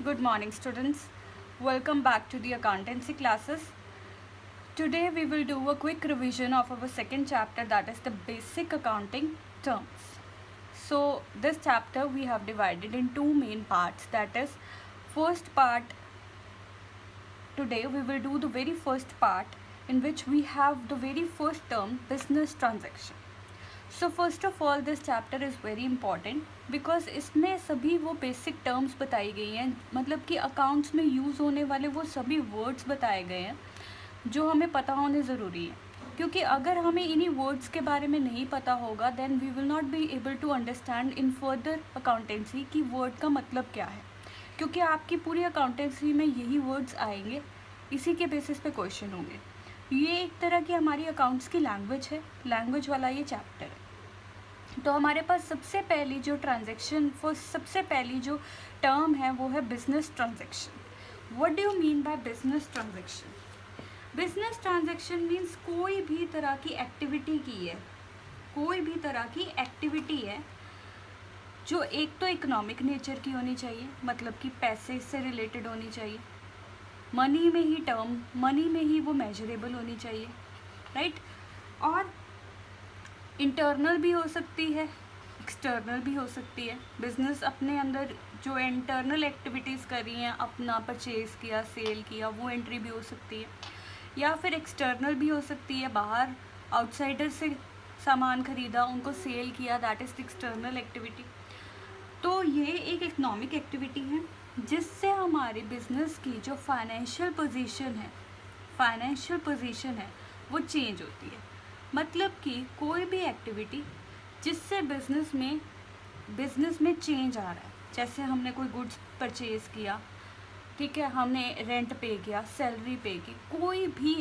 Good morning, students. Welcome back to the accountancy classes. Today we will do a quick revision of our second chapter, that is the basic accounting terms. So this chapter we have divided in two main parts, that is first part. Today we will do the very first part in which we have the very first term, business transaction. So first of all this chapter is very important because इसमें सभी वो basic terms बताई गई हैं, मतलब कि accounts में use होने वाले वो सभी वर्ड्स बताए गए हैं जो हमें पता होने ज़रूरी है, क्योंकि अगर हमें इन्हीं वर्ड्स के बारे में नहीं पता होगा then we will not be able to understand in further accountancy कि वर्ड का मतलब क्या है, क्योंकि आपकी पूरी अकाउंटेंसी में यही वर्ड्स आएंगे, इसी के बेसिस पे क्वेश्चन होंगे। ये एक तरह की हमारी अकाउंट्स की लैंग्वेज है, लैंग्वेज वाला ये चैप्टर है। तो हमारे पास सबसे पहली जो सबसे पहली जो टर्म है वो है business transaction. What do you mean by business transaction? Business transaction means कोई भी तरह की एक्टिविटी की है, कोई भी तरह की एक्टिविटी है जो एक तो इकोनॉमिक नेचर की होनी चाहिए, मतलब कि पैसे से रिलेटेड होनी चाहिए, मनी में ही वो मेजरेबल होनी चाहिए, राइट? और इंटरनल भी हो सकती है, एक्सटर्नल भी हो सकती है। बिजनेस अपने अंदर जो इंटरनल एक्टिविटीज़ कर रही हैं, अपना परचेज़ किया, सेल किया, वो एंट्री भी हो सकती है, या फिर एक्सटर्नल भी हो सकती है, बाहर आउटसाइडर से सामान खरीदा, उनको सेल किया, दैट इज़ एक्सटर्नल एक्टिविटी। तो ये एक इकोनॉमिक एक्टिविटी है जिससे हमारे बिजनेस की जो फाइनेंशियल पोजीशन है वो चेंज होती है। मतलब कि कोई भी एक्टिविटी जिससे बिजनेस में चेंज आ रहा है, जैसे हमने कोई गुड्स परचेज़ किया, ठीक है, हमने रेंट पे किया, सैलरी पे की, कोई भी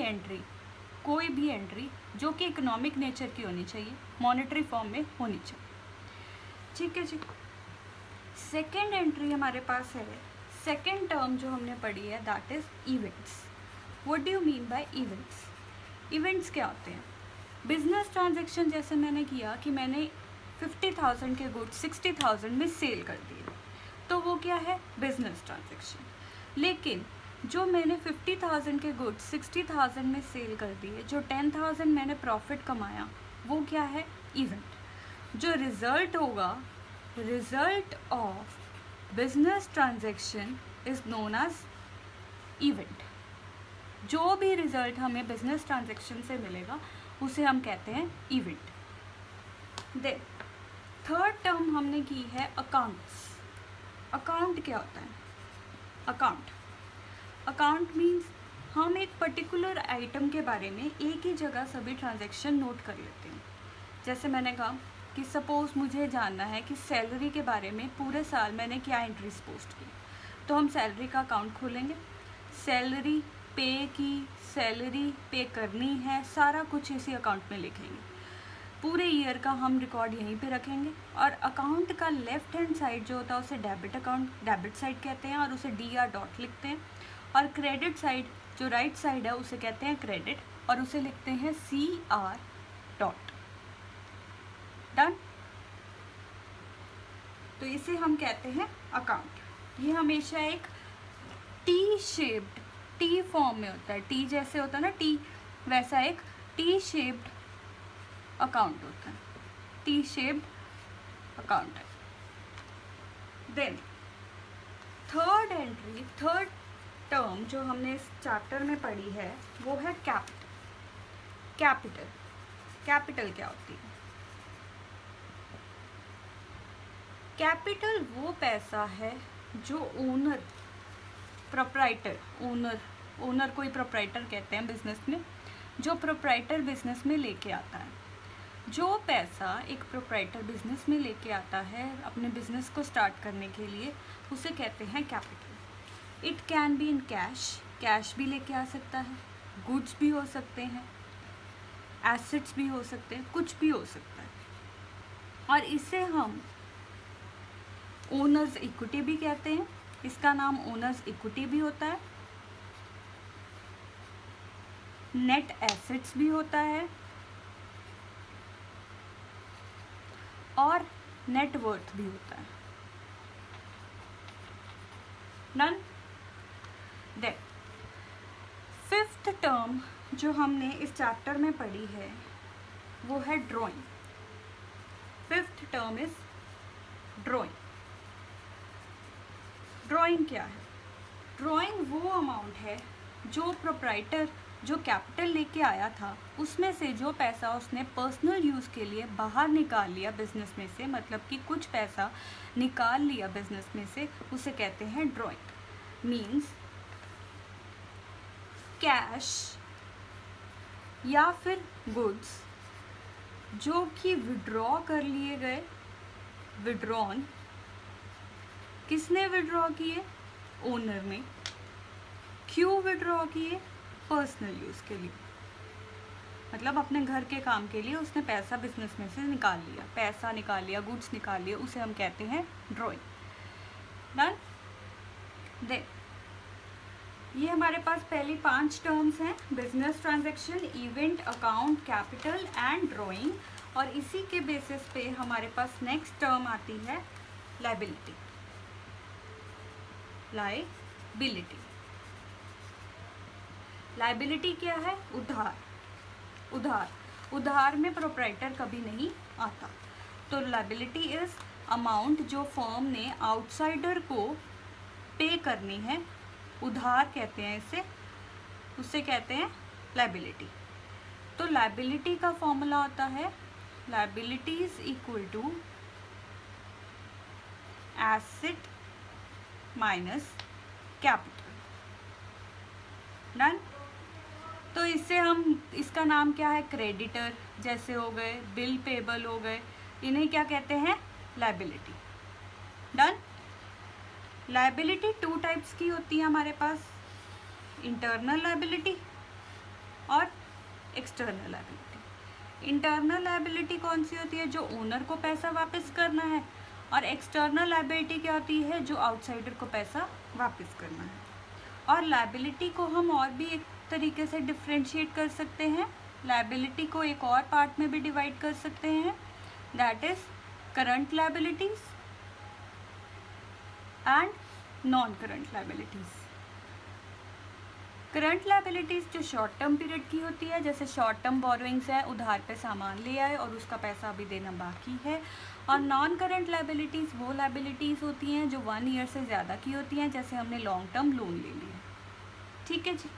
एंट्री जो कि इकोनॉमिक नेचर की होनी चाहिए, मॉनेटरी फॉर्म में होनी चाहिए, ठीक है जी। सेकेंड एंट्री हमारे पास है, सेकेंड टर्म जो हमने पढ़ी है that is events. What do you mean by events? Events क्या होते हैं? बिजनेस ट्रांजैक्शन जैसे मैंने किया कि मैंने 50,000 के गुड्स 60,000 में सेल कर दिए, तो वो क्या है? Business transaction. लेकिन जो मैंने 50,000 के गुड्स 60,000 में सेल कर दिए, जो 10,000 मैंने प्रॉफिट कमाया, वो क्या है? इवेंट। जो रिजल्ट होगा, result of business transaction is known as event. जो भी रिजल्ट हमें बिजनेस ट्रांजैक्शन से मिलेगा उसे हम कहते हैं इवेंट। देन थर्ड टर्म हमने की है अकाउंट्स। अकाउंट क्या होता है? अकाउंट मीन्स हम एक पर्टिकुलर आइटम के बारे में एक ही जगह सभी ट्रांजैक्शन नोट कर लेते हैं। जैसे मैंने कहा कि सपोज़ मुझे जानना है कि सैलरी के बारे में पूरे साल मैंने क्या एंट्रीज पोस्ट की, तो हम सैलरी का अकाउंट खोलेंगे, सैलरी पे करनी है, सारा कुछ इसी अकाउंट में लिखेंगे, पूरे ईयर का हम रिकॉर्ड यहीं पे रखेंगे। और अकाउंट का लेफ्ट हैंड साइड जो होता है उसे डेबिट साइड कहते हैं और उसे DR लिखते हैं, और क्रेडिट साइड जो राइट साइड है उसे कहते हैं क्रेडिट और उसे लिखते हैं CR. डन। तो इसे हम कहते हैं अकाउंट। ये हमेशा एक टी फॉर्म में होता है, टी जैसे होता है ना टी, वैसा एक टी शेप्ड अकाउंट होता है, टी शेप्ड अकाउंट है। देन थर्ड टर्म जो हमने इस चैप्टर में पढ़ी है वो है कैपिटल। कैपिटल क्या होती है? कैपिटल वो पैसा है जो ओनर कोई प्रोप्राइटर कहते हैं बिजनेस में, जो प्रोप्राइटर बिजनेस में लेके आता है। जो पैसा एक प्रोप्राइटर बिजनेस में लेके आता है अपने बिजनेस को स्टार्ट करने के लिए, उसे कहते हैं capital. It can be in cash भी लेके आ सकता है, गुड्स भी हो सकते हैं, एसेट्स भी हो सकते हैं, कुछ भी हो सकता है। और इसे हम ओनर्स इक्विटी भी कहते हैं, इसका नाम ओनर्स इक्विटी भी होता है, नेट एसेट्स भी होता है और नेट वर्थ भी होता है। डन। देन फिफ्थ टर्म जो हमने इस चैप्टर में पढ़ी है वो है drawing. Fifth term is drawing. Drawing क्या है? ड्राइंग वो अमाउंट है जो प्रोप्राइटर जो कैपिटल लेके आया था उसमें से जो पैसा उसने पर्सनल यूज़ के लिए बाहर निकाल लिया बिजनेस में से, मतलब कि कुछ पैसा निकाल लिया बिजनेस में से, उसे कहते हैं ड्राइंग। मीन्स कैश या फिर गुड्स जो कि विड्रॉ कर लिए गए, विड्रॉन, किसने विड्रॉ किए? ओनर ने। क्यों विड्रॉ किए? पर्सनल यूज़ के लिए, मतलब अपने घर के काम के लिए उसने पैसा बिजनेस में से निकाल लिया, पैसा निकाल लिया, गुड्स निकाल लिए, उसे हम कहते हैं ड्राइंग। डन। देन ये हमारे पास पहली 5 टर्म्स हैं, business transaction, event, account, capital and drawing. और इसी के बेसिस पे हमारे पास नेक्स्ट टर्म आती है लायबिलिटी। लायबिलिटी, लायबिलिटी क्या है? उधार। उधार, उधार में प्रोप्राइटर कभी नहीं आता। तो लायबिलिटी इज अमाउंट जो फर्म ने आउटसाइडर को पे करनी है, उधार कहते हैं इसे, उसे कहते हैं लायबिलिटी। तो लायबिलिटी का फॉर्मूला होता है liability is equal to asset minus capital. Done. तो इससे हम, इसका नाम क्या है? क्रेडिटर जैसे हो गए, बिल पेबल हो गए, इन्हें क्या कहते हैं? लायबिलिटी। डन। लायबिलिटी 2 टाइप्स की होती है हमारे पास, इंटरनल लायबिलिटी और एक्सटर्नल लायबिलिटी। इंटरनल लायबिलिटी कौन सी होती है? जो ओनर को पैसा वापस करना है। और एक्सटर्नल लायबिलिटी क्या होती है? जो आउटसाइडर को पैसा वापस करना है। और लायबिलिटी को हम और भी एक तरीके से डिफ्रेंशिएट कर सकते हैं। लायबिलिटी को एक और पार्ट में भी डिवाइड कर सकते हैं, that is current liabilities and non current liabilities. Current liabilities जो शॉर्ट टर्म पीरियड की होती है, जैसे शॉर्ट टर्म बोरोइंग्स है, उधार पे सामान ले आए और उसका पैसा अभी देना बाकी है। और नॉन करंट लायबिलिटीज़ वो लायबिलिटीज़ होती हैं जो 1 ईयर से ज़्यादा की होती हैं, जैसे हमने लॉन्ग टर्म लोन ले लिया। ठीक है जी।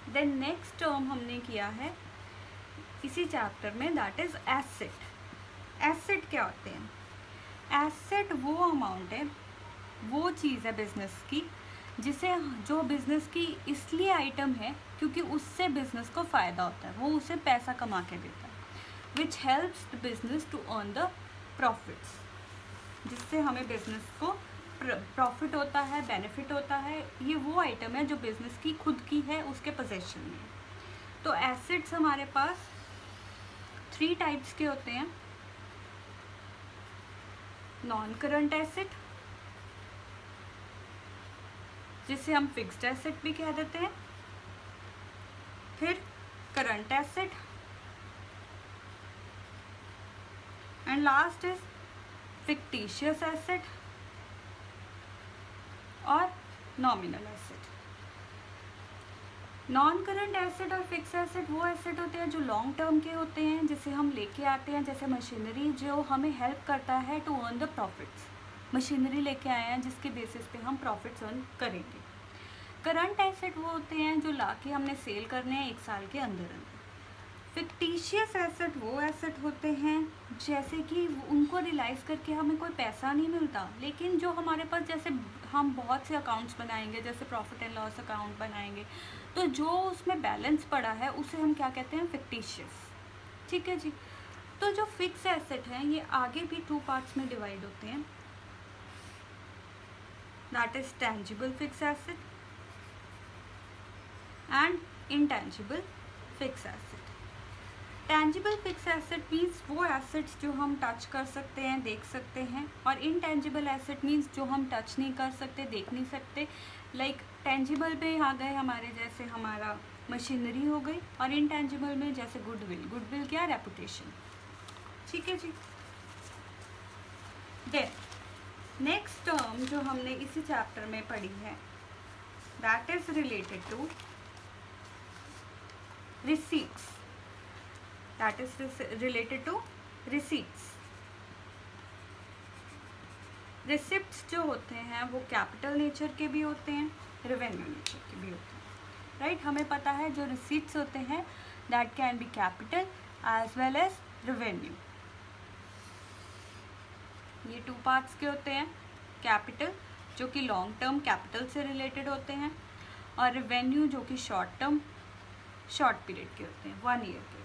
देन नेक्स्ट टर्म हमने किया है इसी चैप्टर में, दैट इज एसेट। एसेट क्या होते हैं? एसेट वो अमाउंट है, वो चीज़ है बिजनेस की जिसे, जो बिजनेस की इसलिए आइटम है क्योंकि उससे बिजनेस को फ़ायदा होता है, वो उसे पैसा कमा के देता है, which helps the business to earn the profits, जिससे हमें बिजनेस को प्रॉफिट होता है, बेनिफिट होता है। ये वो आइटम है जो बिजनेस की खुद की है, उसके पोजेशन में। तो एसेट्स हमारे पास 3 टाइप्स के होते हैं, नॉन करंट एसेट जिसे हम फिक्स्ड एसेट भी कह देते हैं, फिर current asset, and last is fictitious asset और nominal asset. Non current asset और फिक्स एसेट वो एसेट होते हैं जो लॉन्ग टर्म के होते हैं, जिसे हम लेके आते हैं, जैसे मशीनरी जो हमें हेल्प करता है to earn the profits. Machinery लेके आए हैं जिसके बेसिस पे हम प्रॉफिट्स अर्न करेंगे। करंट एसेट वो होते हैं जो लाके हमने सेल करने हैं 1 साल के अंदर अंदर। फिक्टिशियस एसेट वो एसेट होते हैं जैसे कि उनको रियलाइज़ करके हमें कोई पैसा नहीं मिलता, लेकिन जो हमारे पास, जैसे हम बहुत से अकाउंट्स बनाएंगे, जैसे प्रॉफिट एंड लॉस अकाउंट बनाएंगे, तो जो उसमें बैलेंस पड़ा है उसे हम क्या कहते हैं? फिक्टिशियस। ठीक है जी। तो जो फिक्स एसेट हैं ये आगे भी 2 पार्ट्स में डिवाइड होते हैं, that is tangible fixed asset and intangible fix asset. Tangible fixed asset means वो एसेट्स जो हम टच कर सकते हैं, देख सकते हैं, और इनटेंजिबल एसेट मीन्स जो हम टच नहीं कर सकते, देख नहीं सकते। लाइक टेंजिबल पे आ गए हमारे, जैसे हमारा मशीनरी हो गई, और इनटेंजिबल में जैसे गुडविल। गुडविल क्या? रेपुटेशन। ठीक है जी। देन नेक्स्ट टर्म जो हमने इसी चैप्टर में पढ़ी है that is related to receipts. That is related to receipts. Receipts जो होते हैं वो कैपिटल नेचर के भी होते हैं, रेवेन्यू नेचर के भी होते हैं, राइट? हमें पता है जो रिसीट्स होते हैं that can be capital as well as revenue. ये टू पार्ट्स के होते हैं, कैपिटल जो कि लॉन्ग टर्म कैपिटल से रिलेटेड होते हैं और रेवेन्यू जो कि शॉर्ट टर्म शॉर्ट पीरियड के होते हैं, 1 ईयर के.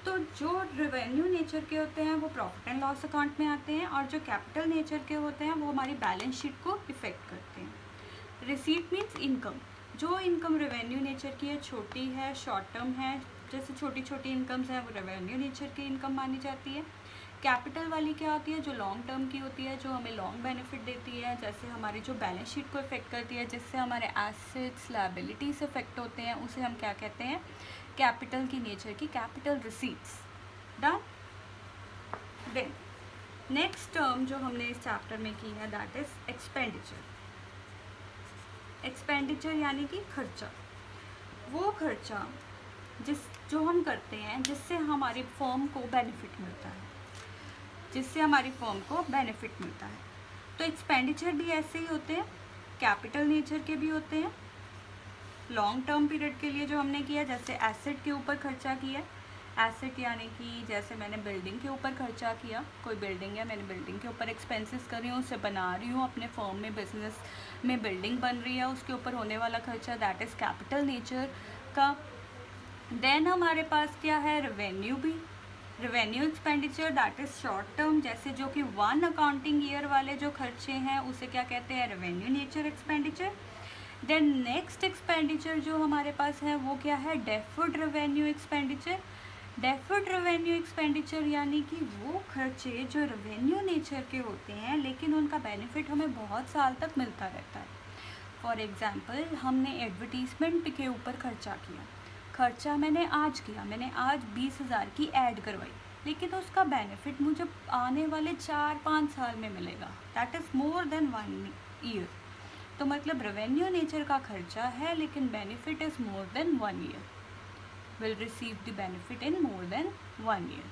तो जो रेवेन्यू नेचर के होते हैं वो प्रॉफिट एंड लॉस अकाउंट में आते हैं और जो कैपिटल नेचर के होते हैं वो हमारी बैलेंस शीट को इफेक्ट करते हैं. Receipt means income. जो इनकम रेवेन्यू नेचर की है, छोटी है, शॉर्ट टर्म है, जैसे छोटी छोटी इनकम्स हैं वो रेवेन्यू नेचर की इनकम मानी जाती है. कैपिटल वाली क्या होती है, जो लॉन्ग टर्म की होती है, जो हमें लॉन्ग बेनिफिट देती है, जैसे हमारी जो बैलेंस शीट को इफेक्ट करती है, जिससे हमारे एसेट्स लायबिलिटीज इफेक्ट होते हैं, उसे हम क्या कहते हैं, कैपिटल की नेचर की capital receipts. Done. Then next term जो हमने इस चैप्टर में की है दैट इज एक्सपेंडिचर. एक्सपेंडिचर यानी कि खर्चा. वो खर्चा जो हम करते हैं जिससे हमारी फर्म को बेनिफिट मिलता है, जिससे हमारी फर्म को बेनिफिट मिलता है. तो एक्सपेंडिचर भी ऐसे ही होते हैं, कैपिटल नेचर के भी होते हैं, लॉन्ग टर्म पीरियड के लिए जो हमने किया, जैसे एसेट के ऊपर खर्चा किया. एसेट यानी कि जैसे मैंने बिल्डिंग के ऊपर खर्चा किया, कोई बिल्डिंग है, मैंने बिल्डिंग के ऊपर एक्सपेंसेस कर रही हूँ, उसे बना रही हूँ, अपने फर्म में बिजनेस में बिल्डिंग बन रही है, उसके ऊपर होने वाला खर्चा दैट इज़ कैपिटल नेचर का. देन हमारे पास क्या है, रेवेन्यू भी. Revenue expenditure that is short term, जैसे जो कि 1 अकाउंटिंग ईयर वाले जो खर्चे हैं उसे क्या कहते हैं, revenue nature expenditure. Then next expenditure जो हमारे पास है वो क्या है, deferred revenue expenditure. Deferred revenue expenditure यानी कि वो खर्चे जो रेवेन्यू नेचर के होते हैं लेकिन उनका बेनिफिट हमें बहुत साल तक मिलता रहता है. फॉर एग्जांपल हमने एडवर्टीजमेंट के ऊपर खर्चा किया, खर्चा मैंने आज किया, मैंने आज 20,000 की ऐड करवाई, लेकिन उसका बेनिफिट मुझे आने वाले 4-5 साल में मिलेगा, that is more than 1 year. तो मतलब रेवेन्यू नेचर का खर्चा है लेकिन benefit is more than 1 year, will receive the benefit in more than 1 year.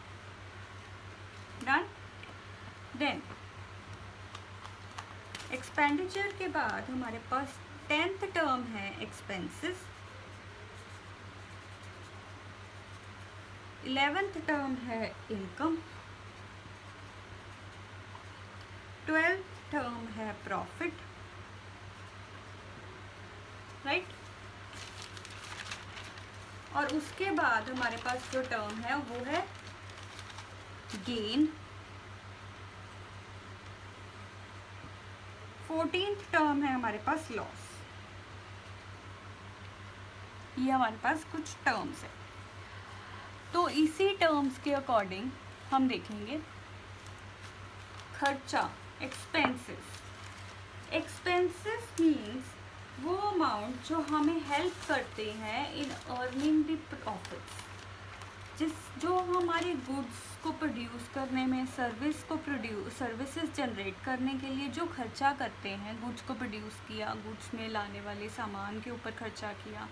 Done. Then expenditure के बाद हमारे पास 10th टर्म है एक्सपेंसेस. 11th टर्म है इनकम. 12th टर्म है प्रॉफिट, राइट. और उसके बाद हमारे पास जो टर्म है वो है गेन. 14th टर्म है हमारे पास लॉस. ये हमारे पास कुछ टर्म्स है. तो इसी टर्म्स के अकॉर्डिंग हम देखेंगे खर्चा. एक्सपेंसेस. एक्सपेंसेस मीन्स वो अमाउंट जो हमें हेल्प करते हैं इन अर्निंग द प्रॉफिट्स, जो हमारे गुड्स को प्रोड्यूस करने में, सर्विसेज जनरेट करने के लिए जो खर्चा करते हैं, गुड्स को प्रोड्यूस किया, गुड्स में लाने वाले सामान के ऊपर खर्चा किया,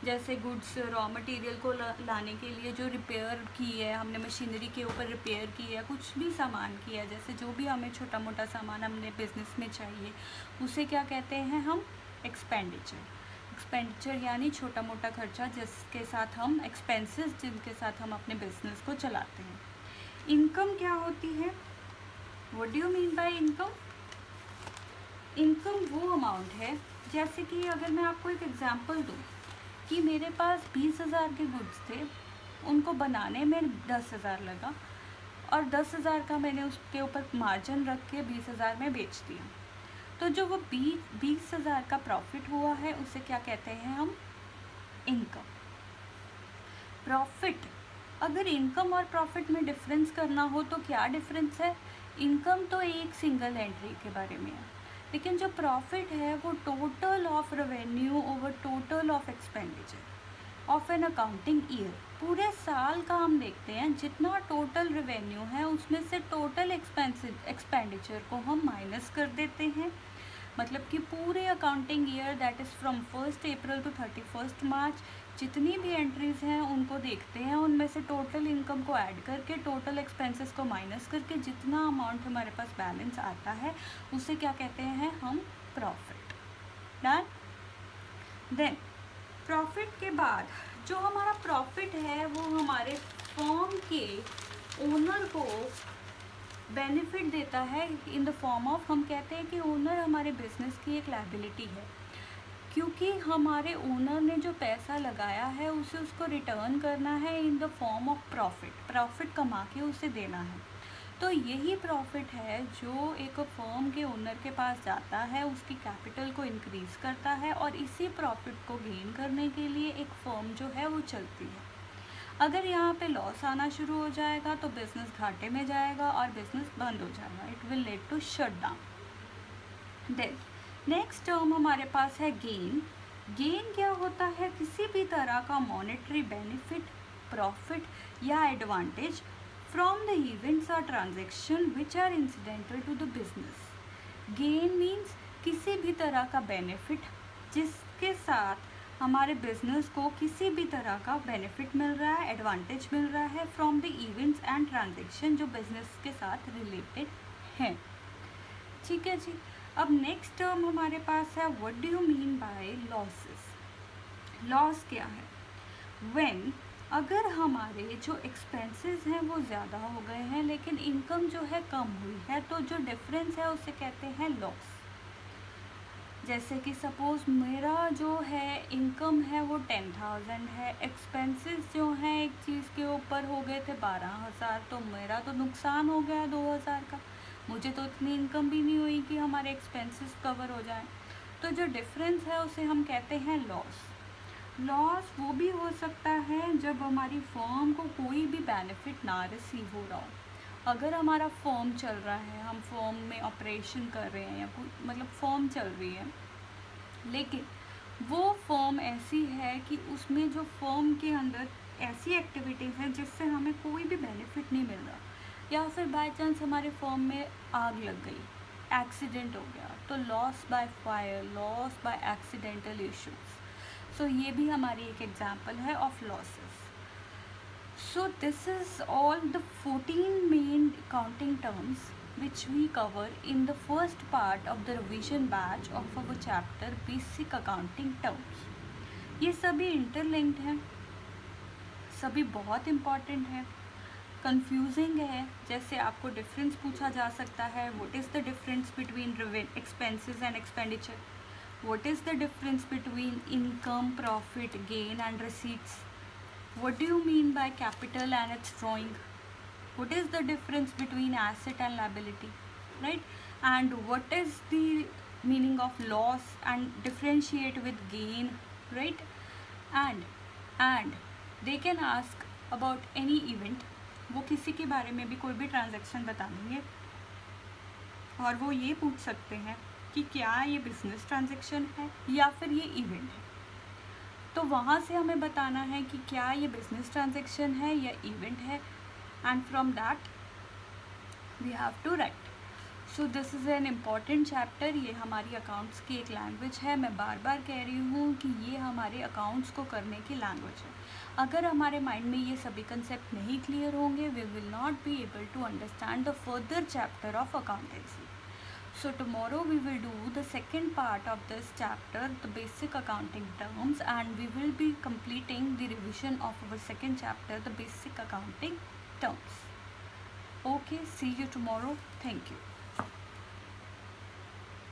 जैसे गुड्स रॉ मटेरियल को लाने के लिए जो रिपेयर की है हमने, मशीनरी के ऊपर रिपेयर की है, कुछ भी सामान किया, जैसे जो भी हमें छोटा मोटा सामान हमने बिजनेस में चाहिए उसे क्या कहते हैं हम, एक्सपेंडिचर. एक्सपेंडिचर यानी छोटा मोटा खर्चा जिसके साथ हम, एक्सपेंसेस जिनके साथ हम अपने बिजनेस को चलाते हैं. इनकम क्या होती है, what do you mean by income. Income वो अमाउंट है, जैसे कि अगर मैं आपको एक एग्जांपल दूं कि मेरे पास 20,000 के गुड्स थे, उनको बनाने में 10,000 लगा और 10,000 का मैंने उसके ऊपर मार्जिन रख के 20,000 में बेच दिया. तो जो वो 20,000 का प्रॉफिट हुआ है उसे क्या कहते हैं हम, इनकम. प्रॉफिट, अगर इनकम और प्रॉफिट में डिफरेंस करना हो तो क्या डिफरेंस है. इनकम तो एक सिंगल एंट्री के बारे में है, लेकिन जो प्रॉफिट है वो total of revenue over total of expenditure. Of an accounting year. पूरे साल का हम देखते हैं, जितना टोटल रेवेन्यू है उसमें से टोटल एक्सपेंडिचर को हम माइनस कर देते हैं। मतलब कि पूरे accounting year that is from 1 April to 31 March जितनी भी एंट्रीज हैं उनको देखते हैं, उनमें से टोटल इनकम को ऐड करके टोटल एक्सपेंसेस को माइनस करके जितना अमाउंट हमारे पास बैलेंस आता है उसे क्या कहते हैं हम, प्रॉफिट। डन। देन प्रॉफिट के बाद जो हमारा प्रॉफिट है वो हमारे फर्म के ओनर को बेनिफिट देता है इन द फॉर्म ऑफ, हम कहते हैं कि ओनर हमारे बिजनेस की एक लायबिलिटी है, क्योंकि हमारे ओनर ने जो पैसा लगाया है उसे उसको रिटर्न करना है in the form of profit, profit कमा के उसे देना है। तो यही प्रॉफिट है जो एक फर्म के ओनर के पास जाता है, उसकी कैपिटल को इंक्रीज़ करता है और इसी प्रॉफिट को गेन करने के लिए एक फर्म जो है वो चलती है। अगर यहाँ पे लॉस आना शुरू हो जाएगा तो बिज़नेस घाटे में जाएगा और बिज़नेस बंद हो जाएगा, it will lead to shut down. Then next term हमारे पास है गेन। गेन क्या होता है, किसी भी तरह का मॉनेटरी बेनिफिट, प्रॉफिट या एडवांटेज फ्रॉम द इवेंट्स और transaction which are incidental to the business. Gain means किसी भी तरह का बेनिफिट जिसके साथ हमारे बिजनेस को किसी भी तरह का बेनिफिट मिल रहा है, एडवांटेज मिल रहा है from the events and transaction जो बिजनेस के साथ रिलेटेड हैं। ठीक है जी। अब नेक्स्ट टर्म हमारे पास है what do you mean by losses. Loss क्या है, व्हेन अगर हमारे जो एक्सपेंसेस हैं वो ज़्यादा हो गए हैं लेकिन इनकम जो है कम हुई है, तो जो डिफरेंस है उसे कहते हैं लॉस। जैसे कि सपोज़ मेरा जो है इनकम है वो 10,000 है, एक्सपेंसेस जो हैं एक चीज़ के ऊपर हो गए थे 12,000, तो मेरा तो नुकसान हो गया 2,000 का। मुझे तो इतनी इनकम भी नहीं हुई कि हमारे एक्सपेंसेस कवर हो जाएं। तो जो डिफरेंस है उसे हम कहते हैं लॉस। लॉस वो भी हो सकता है जब हमारी फर्म को कोई भी बेनिफिट ना रिसीव हो रहा हो। अगर हमारा फर्म चल रहा है, हम फर्म में ऑपरेशन कर रहे हैं या मतलब फर्म चल रही है, लेकिन वो फर्म ऐसी है कि उसमें जो फर्म के अंदर ऐसी एक्टिविटीज़ हैं जिससे हमें कोई भी बेनिफिट नहीं मिल रहा, या फिर बाय चांस हमारे फर्म में आग लग गई, एक्सीडेंट हो गया, तो loss by fire, loss by accidental issues. So ये भी हमारी एक एग्जांपल है of losses. So this is all the 14 main accounting terms which we cover in the first part of the revision batch of our chapter basic accounting terms. ये सभी interlinked हैं, सभी बहुत important है, confusing है। जैसे आपको difference पूछा जा सकता है, what is the difference between expenses and expenditure? What is the difference between income, profit, gain and receipts? What do you mean by capital and its drawing? What is the difference between asset and liability, right? And what is the meaning of loss and differentiate with gain, right? And they can ask about any event. वो किसी के बारे में भी कोई भी transaction बता देंगे और वो ये पूछ सकते हैं कि क्या ये बिजनेस ट्रांजैक्शन है या फिर ये इवेंट है। तो वहाँ से हमें बताना है कि क्या ये बिजनेस ट्रांजैक्शन है या इवेंट है, and from that we have to write. So this is an important chapter. ये हमारी अकाउंट्स की एक लैंग्वेज है। मैं बार बार कह रही हूँ कि ये हमारे अकाउंट्स को करने की लैंग्वेज है। अगर हमारे माइंड में ये सभी कंसेप्ट नहीं क्लियर होंगे, we will not be able to understand the further chapter of accountancy. So tomorrow we will do the second part of this chapter, the basic accounting terms, and we will be completing the revision of our second chapter, the basic accounting terms. Okay, see you tomorrow. Thank you.